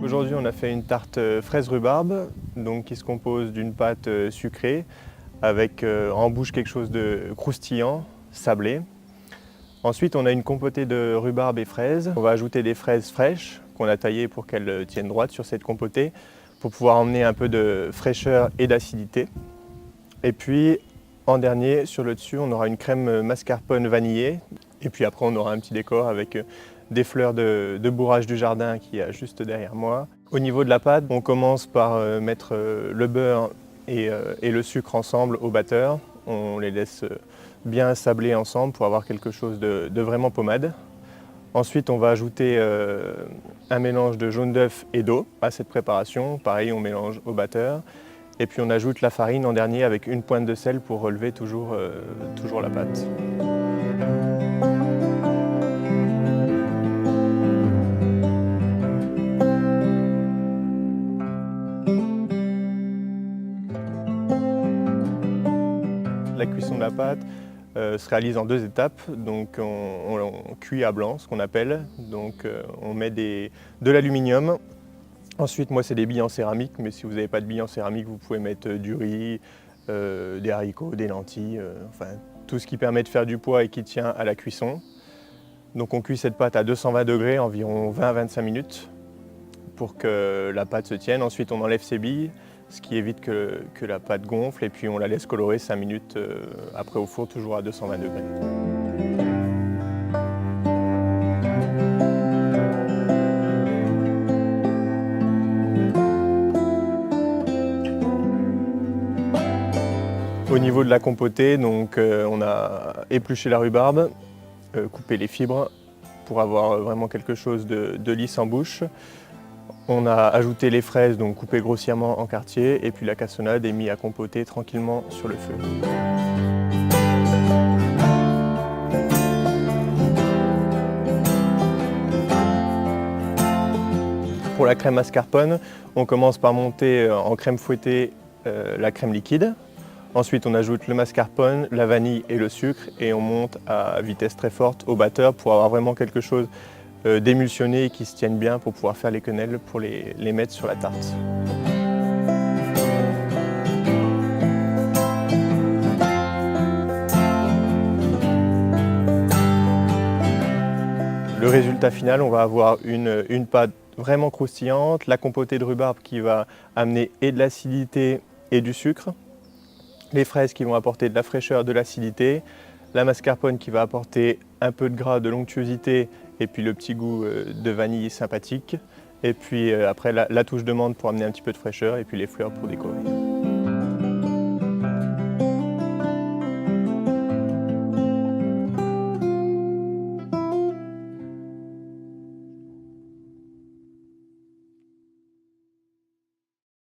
Aujourd'hui, on a fait une tarte fraise rhubarbe, donc qui se compose d'une pâte sucrée avec en bouche quelque chose de croustillant, sablé. Ensuite, on a une compotée de rhubarbe et fraises. On va ajouter des fraises fraîches qu'on a taillées pour qu'elles tiennent droite sur cette compotée pour pouvoir emmener un peu de fraîcheur et d'acidité. Et puis, en dernier, sur le dessus, on aura une crème mascarpone vanillée. Et puis après, on aura un petit décor avec des fleurs de bourrage du jardin qui est juste derrière moi. Au niveau de la pâte, on commence par mettre le beurre et le sucre ensemble au batteur. On les laisse bien sabler ensemble pour avoir quelque chose de vraiment pommade. Ensuite, on va ajouter un mélange de jaune d'œuf et d'eau à cette préparation. Pareil, on mélange au batteur. Et puis on ajoute la farine en dernier avec une pointe de sel pour relever toujours la pâte. La cuisson de la pâte se réalise en deux étapes. Donc on cuit à blanc, ce qu'on appelle. Donc on met de l'aluminium. Ensuite, moi, c'est des billes en céramique, mais si vous n'avez pas de billes en céramique, vous pouvez mettre du riz, des haricots, des lentilles, enfin tout ce qui permet de faire du poids et qui tient à la cuisson. Donc on cuit cette pâte à 220 degrés, environ 20 à 25 minutes, pour que la pâte se tienne. Ensuite, on enlève ses billes, ce qui évite que la pâte gonfle, et puis on la laisse colorer 5 minutes après au four, toujours à 220 degrés. Au niveau de la compotée, donc, on a épluché la rhubarbe, coupé les fibres pour avoir vraiment quelque chose de lisse en bouche. On a ajouté les fraises, donc coupées grossièrement en quartiers, et puis la cassonade est mise à compoter tranquillement sur le feu. Pour la crème mascarpone, on commence par monter en crème fouettée la crème liquide. Ensuite, on ajoute le mascarpone, la vanille et le sucre et on monte à vitesse très forte au batteur pour avoir vraiment quelque chose d'émulsionné et qui se tienne bien pour pouvoir faire les quenelles pour les mettre sur la tarte. Le résultat final, on va avoir une pâte vraiment croustillante, la compotée de rhubarbe qui va amener et de l'acidité et du sucre, les fraises qui vont apporter de la fraîcheur, de l'acidité, la mascarpone qui va apporter un peu de gras, de l'onctuosité et puis le petit goût de vanille sympathique. Et puis après la touche de menthe pour amener un petit peu de fraîcheur et puis les fleurs pour décorer.